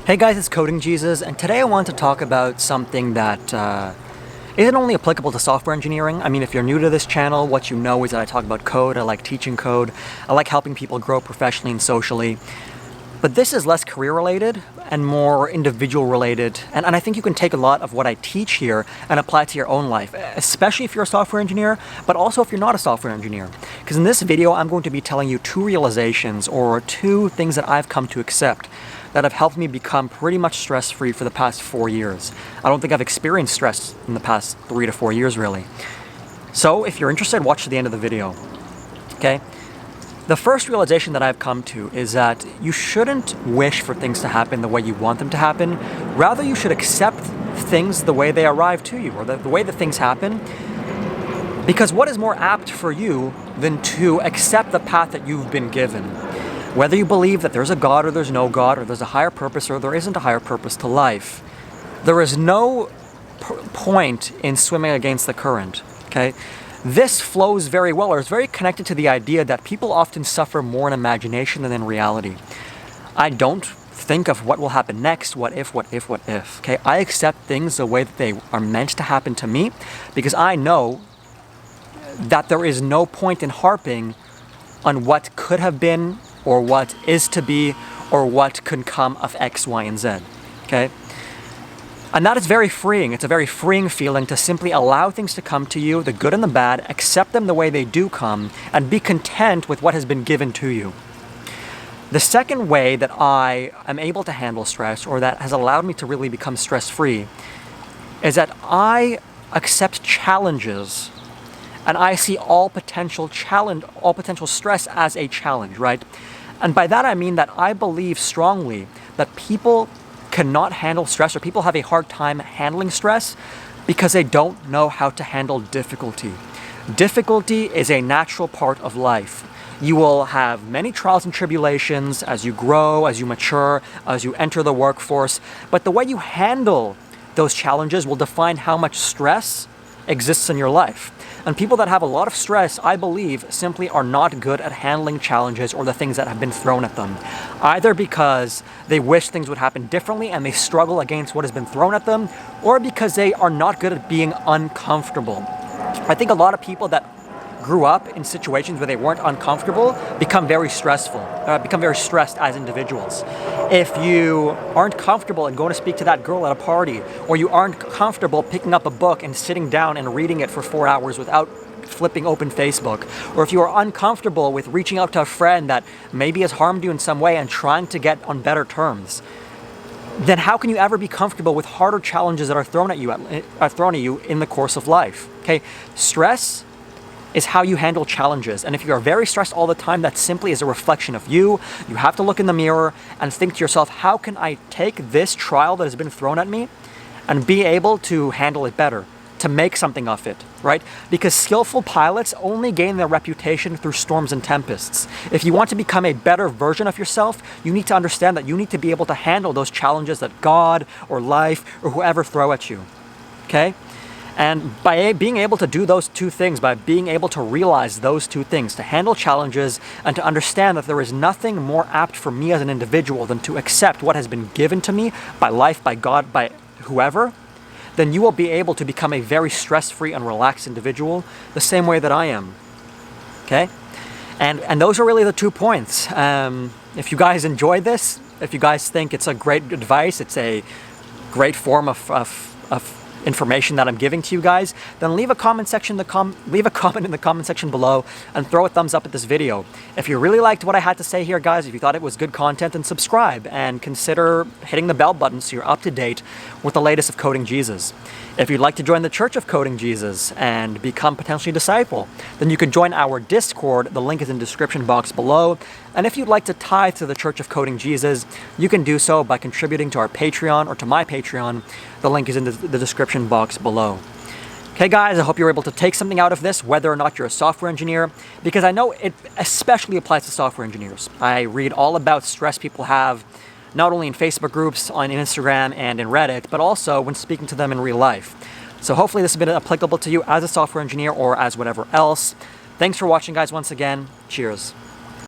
Hey guys, it's Coding Jesus, and today I want to talk about something that isn't only applicable to software engineering. I mean, if you're new to this channel, what you know is that I talk about code, I like teaching code, I like helping people grow professionally and socially. But this is less career-related and more individual-related, and I think you can take a lot of what I teach here and apply it to your own life, especially if you're a software engineer, but also if you're not a software engineer. Because in this video, I'm going to be telling you two realizations or two things that I've come to accept that have helped me become pretty much stress-free for the past 4 years. I don't think I've experienced stress in the past 3 to 4 years, really. So if you're interested, watch to the end of the video, okay? The first realization that I've come to is that you shouldn't wish for things to happen the way you want them to happen. Rather, you should accept things the way they arrive to you, or the way that things happen. Because what is more apt for you than to accept the path that you've been given? Whether you believe that there's a God or there's no God, or there's a higher purpose or there isn't a higher purpose to life, there is no point in swimming against the current, okay? This flows very well, or is very connected to the idea that people often suffer more in imagination than in reality. I don't think of what will happen next, what if, okay? I accept things the way that they are meant to happen to me, because I know that there is no point in harping on what could have been, or what is to be, or what could come of X, Y, and Z, okay? And that is very freeing. It's a very freeing feeling to simply allow things to come to you, the good and the bad, accept them the way they do come, and be content with what has been given to you. The second way that I am able to handle stress, or that has allowed me to really become stress-free, is that I accept challenges, and I see all potential stress as a challenge, right? And by that I mean that I believe strongly that people cannot handle stress, or people have a hard time handling stress because they don't know how to handle difficulty. Difficulty is a natural part of life. You will have many trials and tribulations as you grow, as you mature, as you enter the workforce, but the way you handle those challenges will define how much stress exists in your life. And people that have a lot of stress, I believe, simply are not good at handling challenges or the things that have been thrown at them. Either because they wish things would happen differently and they struggle against what has been thrown at them, or because they are not good at being uncomfortable. I think a lot of people that grew up in situations where they weren't uncomfortable become very stressed as individuals. If you aren't comfortable in going to speak to that girl at a party, or you aren't comfortable picking up a book and sitting down and reading it for 4 hours without flipping open Facebook, or if you are uncomfortable with reaching out to a friend that maybe has harmed you in some way and trying to get on better terms, then how can you ever be comfortable with harder challenges that are thrown at you in the course of life? Okay, stress is how you handle challenges. And if you are very stressed all the time, that simply is a reflection of you. You have to look in the mirror and think to yourself, how can I take this trial that has been thrown at me and be able to handle it better, to make something of it, right? Because skillful pilots only gain their reputation through storms and tempests. If you want to become a better version of yourself, you need to understand that you need to be able to handle those challenges that God or life or whoever throw at you, okay? And by being able to do those two things, by being able to realize those two things, to handle challenges and to understand that there is nothing more apt for me as an individual than to accept what has been given to me by life, by God, by whoever, then you will be able to become a very stress-free and relaxed individual the same way that I am, okay? And those are really the 2 points. If you guys enjoyed this, if you guys think it's a great advice, it's a great form of information that I'm giving to you guys, then leave a comment in the comment section below and throw a thumbs up at this video. If you really liked what I had to say here, guys, if you thought it was good content, then subscribe and consider hitting the bell button so you're up to date with the latest of Coding Jesus. If you'd like to join the Church of Coding Jesus and become potentially a disciple, then you can join our Discord. The link is in the description box below. And if you'd like to tithe to the Church of Coding Jesus, you can do so by contributing to our Patreon or to my Patreon. The link is in the description box below. Okay, guys, I hope you're able to take something out of this, whether or not you're a software engineer, because I know it especially applies to software engineers. I read all about stress people have, not only in Facebook groups, on Instagram, and in Reddit, but also when speaking to them in real life. So hopefully this has been applicable to you as a software engineer or as whatever else. Thanks for watching, guys, once again. Cheers.